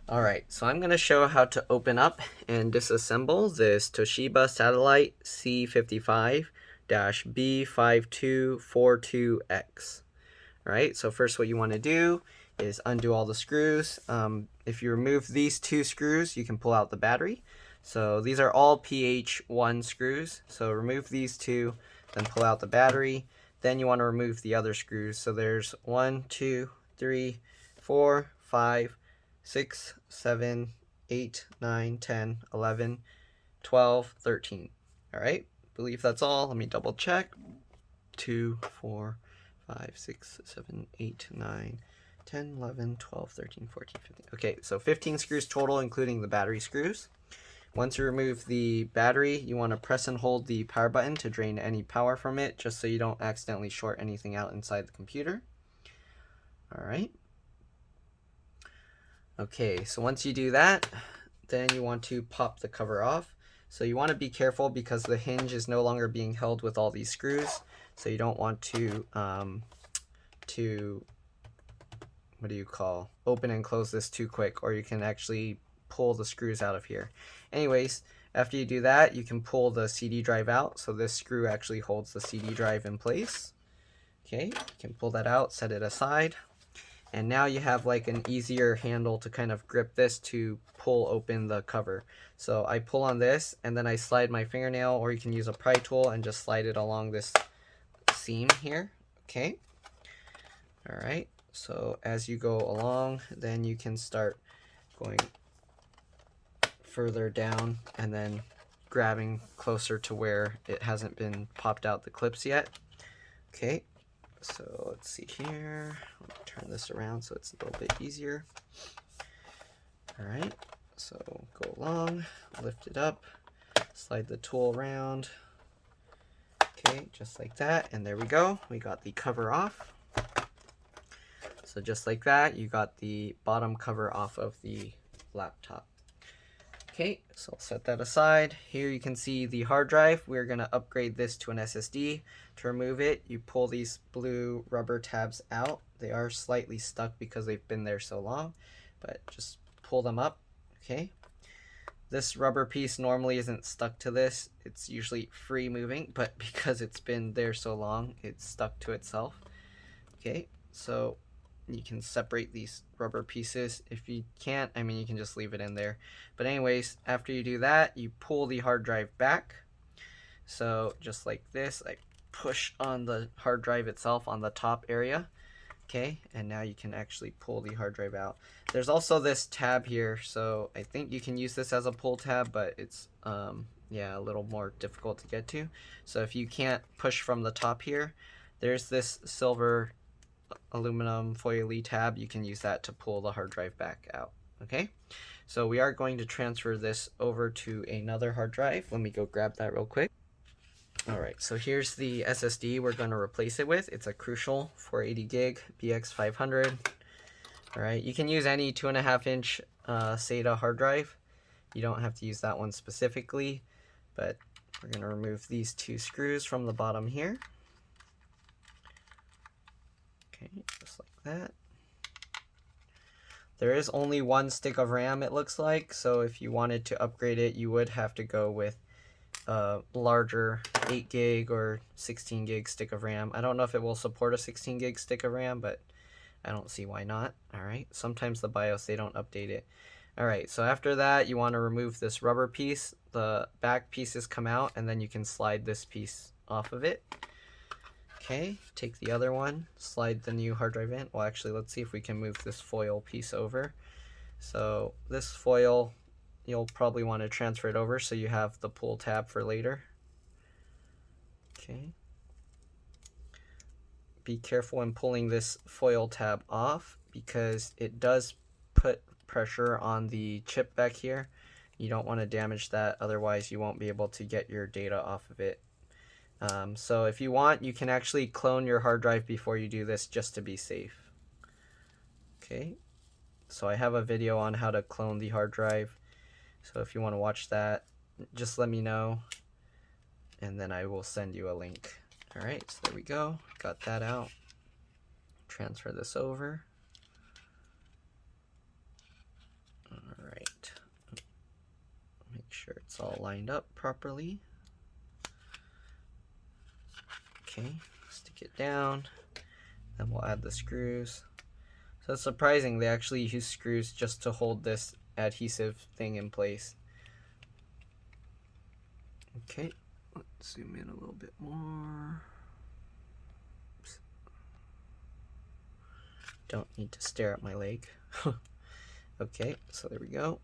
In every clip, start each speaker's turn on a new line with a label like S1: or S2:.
S1: Alright, so I'm going to show how to open up and disassemble this Toshiba satellite C55-B5242X. Alright, so first what you want to do is undo all the screws. If you remove these two screws, you can pull out the battery. So these are all PH1 screws. So remove these two, then pull out the battery. Then you want to remove the other screws. So there's 1, 2, 3, 4, 5, 6, 7, 8, 9, 10, 11, 12, 13. All right, believe that's all. Let me double check. 2, 4, 5, 6, 7, 8, 9, 10, 11, 12, 13, 14, 15. Okay, so 15 screws total, including the battery screws. Once you remove the battery, you want to press and hold the power button to drain any power from it, just so you don't accidentally short anything out inside the computer. All right. Okay, so once you do that, then you want to pop the cover off. So you want to be careful because the hinge is no longer being held with all these screws. So you don't want to open and close this too quick, or you can actually pull the screws out of here. Anyways, after you do that, you can pull the CD drive out. So this screw actually holds the CD drive in place. Okay, you can pull that out, set it aside. And now you have like an easier handle to kind of grip this to pull open the cover. So I pull on this and then I slide my fingernail, or you can use a pry tool and just slide it along this seam here. Okay. All right. So as you go along, then you can start going further down and then grabbing closer to where it hasn't been popped out the clips yet. Okay. So let's see here. Let me turn this around so it's a little bit easier. All right, so go along, lift it up, slide the tool around. Okay, just like that, and there we go. We got the cover off. So just like that, you got the bottom cover off of the laptop. Okay, so I'll set that aside. Here you can see the hard drive. We're going to upgrade this to an SSD. To remove it, you pull these blue rubber tabs out. They are slightly stuck because they've been there so long, but just pull them up. Okay. This rubber piece normally isn't stuck to this. It's usually free moving, but because it's been there so long, it's stuck to itself. Okay, so you can separate these rubber pieces. If you can't, I mean, you can just leave it in there. But anyways, after you do that, you pull the hard drive back. So just like this, I push on the hard drive itself on the top area. Okay, and now you can actually pull the hard drive out. There's also this tab here, so I think you can use this as a pull tab, but it's yeah, a little more difficult to get to. So if you can't push from the top here, there's this silver aluminum foily tab. You can use that to pull the hard drive back out. Okay, so we are going to transfer this over to another hard drive. Let me go grab that real quick. Alright, so here's the SSD we're going to replace it with. It's a Crucial 480 gig BX500. Alright, you can use any 2.5-inch SATA hard drive. You don't have to use that one specifically, but we're going to remove these two screws from the bottom here. Okay, just like that. There is only one stick of RAM, it looks like, so if you wanted to upgrade it, you would have to go with a larger 8 gig or 16 gig stick of RAM. I don't know if it will support a 16 gig stick of RAM, but I don't see why not. Alright, sometimes the BIOS, they don't update it. Alright, so after that, you want to remove this rubber piece. The back pieces come out, and then you can slide this piece off of it. Okay, take the other one, slide the new hard drive in. Well, actually, let's see if we can move this foil piece over. So this foil, you'll probably want to transfer it over so you have the pull tab for later. Okay. Be careful when pulling this foil tab off because it does put pressure on the chip back here. You don't want to damage that, otherwise you won't be able to get your data off of it. So if you want, you can actually clone your hard drive before you do this just to be safe. Okay, so I have a video on how to clone the hard drive. So if you want to watch that, just let me know, and then I will send you a link. Alright, so there we go. Got that out. Transfer this over. it's all lined up properly. Okay, stick it down. Then we'll add the screws. So it's surprising they actually use screws just to hold this adhesive thing in place. Okay, let's zoom in a little bit more. Oops. Don't need to stare at my leg. Okay, so there we go.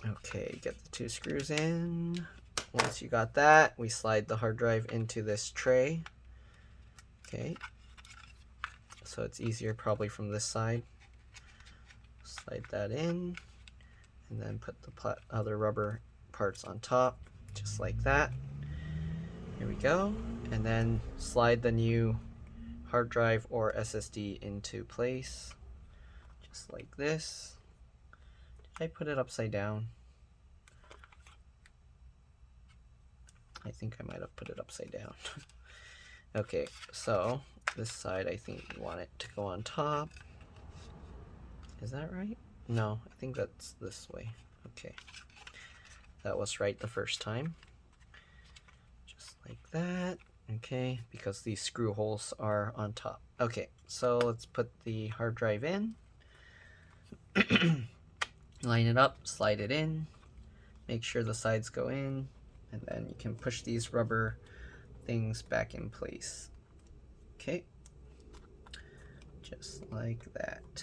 S1: Okay, get the 2 screws in. Once you got that, we slide the hard drive into this tray. Okay, so it's easier probably from this side. Slide that in, and then put the other rubber parts on top, just like that. Here we go, and then slide the new hard drive or SSD into place, just like this. Did I put it upside down? I think I might have put it upside down. Okay, so this side I think you want it to go on top. Is that right? No, I think that's this way. Okay, that was right the first time. Just like that. Okay, because these screw holes are on top. Okay, so let's put the hard drive in. Line it up, slide it in, make sure the sides go in, and then you can push these rubber things back in place. Okay, just like that.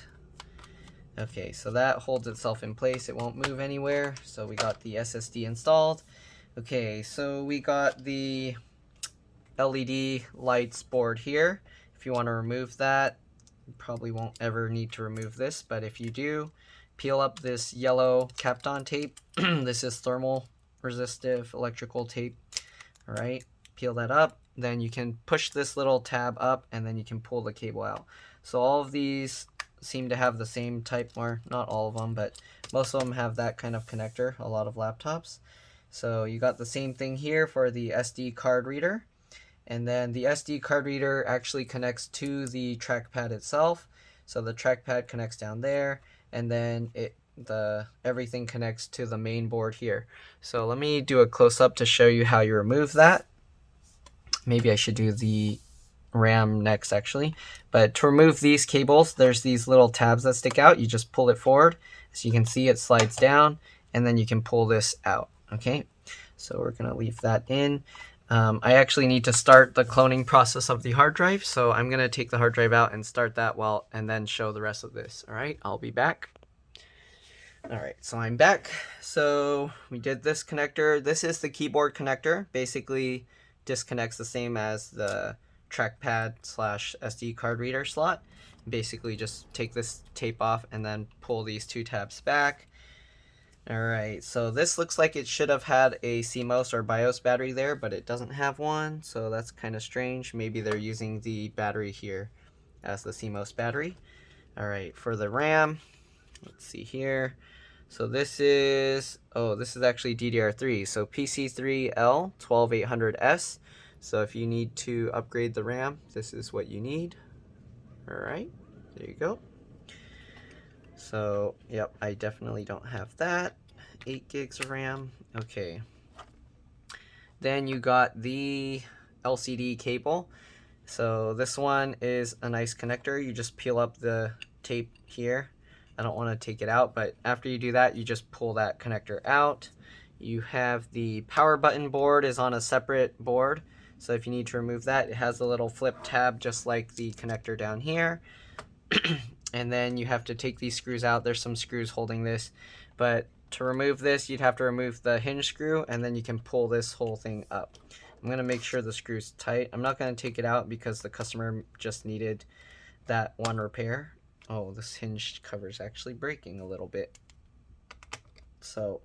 S1: Okay, so that holds itself in place. It won't move anywhere. So we got the SSD installed. Okay, so we got the LED lights board here. If you want to remove that, you probably won't ever need to remove this, but if you do, peel up this yellow Kapton tape. This is thermal resistive electrical tape. All right, peel that up. Then you can push this little tab up and then you can pull the cable out. So all of these seem to have the same type, or not all of them, but most of them have that kind of connector, a lot of laptops. So you got the same thing here for the SD card reader. And then the SD card reader actually connects to the trackpad itself. So the trackpad connects down there, and then everything connects to the main board here. So let me do a close-up to show you how you remove that. Maybe I should do the RAM next actually. But to remove these cables, there's these little tabs that stick out. You just pull it forward. So you can see it slides down, and then you can pull this out. Okay, so we're gonna leave that in. I actually need to start the cloning process of the hard drive, so I'm gonna take the hard drive out and start that and then show the rest of this. All right, I'll be back. All right, so I'm back. So we did this connector. This is the keyboard connector. Basically disconnects the same as the trackpad / SD card reader slot. Basically just take this tape off and then pull these 2 tabs back. All right, so this looks like it should have had a CMOS or BIOS battery there, but it doesn't have one, so that's kind of strange. Maybe they're using the battery here as the CMOS battery. All right, for the RAM, let's see here. So this is actually DDR3, so PC3L 12800S. So if you need to upgrade the RAM, this is what you need. All right, there you go. So, yep, I definitely don't have that. 8 gigs of RAM. Okay. Then you got the LCD cable. So this one is a nice connector. You just peel up the tape here. I don't want to take it out, but after you do that, you just pull that connector out. You have the power button board is on a separate board. So if you need to remove that, it has a little flip tab just like the connector down here. And then you have to take these screws out. There's some screws holding this, but to remove this, you'd have to remove the hinge screw, and then you can pull this whole thing up. I'm gonna make sure the screw's tight. I'm not gonna take it out because the customer just needed that one repair. Oh, this hinge cover's actually breaking a little bit. So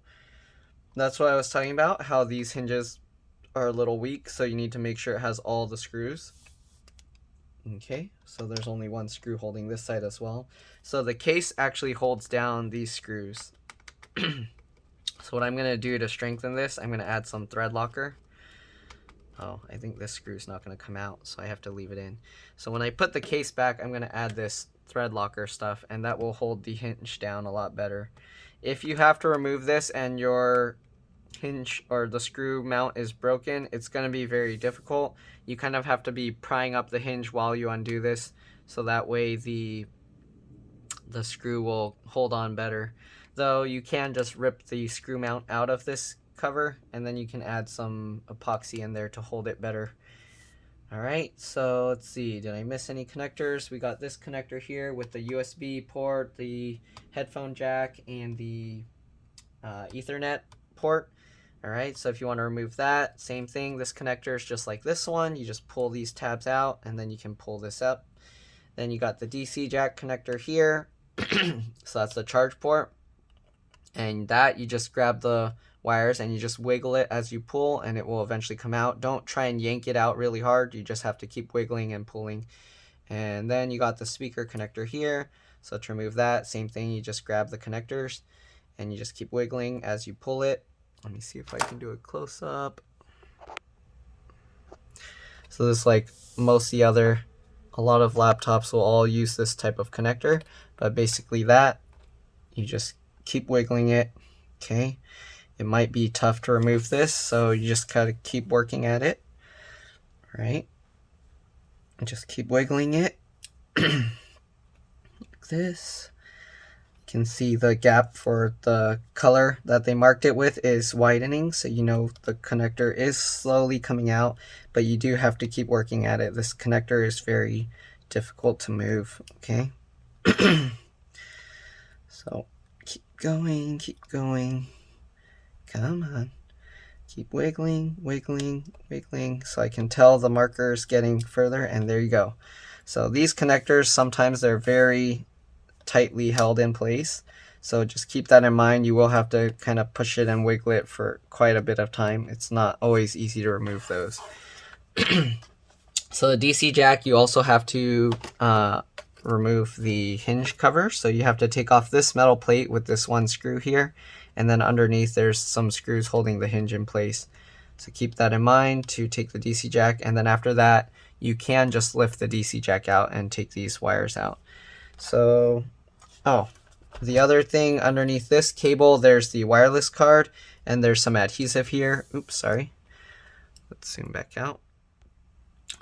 S1: that's what I was talking about, how these hinges are a little weak, so you need to make sure it has all the screws. Okay, so there's only one screw holding this side as well. So the case actually holds down these screws. So what I'm going to do to strengthen this, I'm going to add some thread locker. Oh, I think this screw's not going to come out, so I have to leave it in. So when I put the case back, I'm going to add this thread locker stuff, and that will hold the hinge down a lot better. If you have to remove this and your hinge or the screw mount is broken, it's going to be very difficult. You kind of have to be prying up the hinge while you undo this, so that way the screw will hold on better. Though you can just rip the screw mount out of this cover, and then you can add some epoxy in there to hold it better. Alright, so let's see, did I miss any connectors? We got this connector here with the USB port, the headphone jack, and the Ethernet port. Alright, so if you want to remove that, same thing, this connector is just like this one. You just pull these tabs out, and then you can pull this up. Then you got the DC jack connector here, so that's the charge port. And that, you just grab the wires and you just wiggle it as you pull, and it will eventually come out. Don't try and yank it out really hard, you just have to keep wiggling and pulling. And then you got the speaker connector here, so to remove that, same thing, you just grab the connectors and you just keep wiggling as you pull it. Let me see if I can do a close-up. So this is like most of the other, a lot of laptops will all use this type of connector, but basically that, you just keep wiggling it. Okay, it might be tough to remove this, so you just gotta keep working at it. All right, and just keep wiggling it like this. You can see the gap for the color that they marked it with is widening, so you know the connector is slowly coming out, but you do have to keep working at it. This connector is very difficult to move. Okay. So keep going, come on, keep wiggling, so I can tell the marker is getting further, and there you go. So these connectors, sometimes they're very tightly held in place, so just keep that in mind. You will have to kind of push it and wiggle it for quite a bit of time. It's not always easy to remove those. So the DC jack, you also have to remove the hinge cover, so you have to take off this metal plate with this one screw here, and then underneath there's some screws holding the hinge in place. So keep that in mind to take the DC jack, and then after that you can just lift the DC jack out and take these wires out. So, oh, the other thing underneath this cable, there's the wireless card, and there's some adhesive here. Oops, sorry. Let's zoom back out.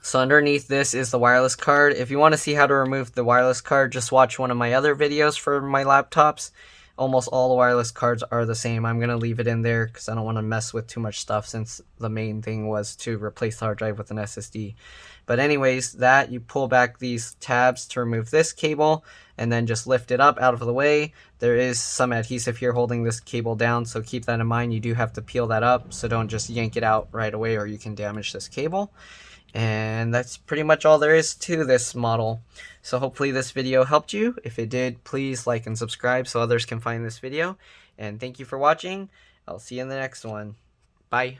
S1: So underneath this is the wireless card. If you want to see how to remove the wireless card, just watch one of my other videos for my laptops. Almost all the wireless cards are the same. I'm going to leave it in there because I don't want to mess with too much stuff, since the main thing was to replace the hard drive with an SSD. But anyways, that you pull back these tabs to remove this cable, and then just lift it up out of the way. There is some adhesive here holding this cable down, so keep that in mind. You do have to peel that up, so don't just yank it out right away or you can damage this cable. And that's pretty much all there is to this model. So hopefully this video helped you. If it did, please like and subscribe so others can find this video. And thank you for watching. I'll see you in the next one. Bye.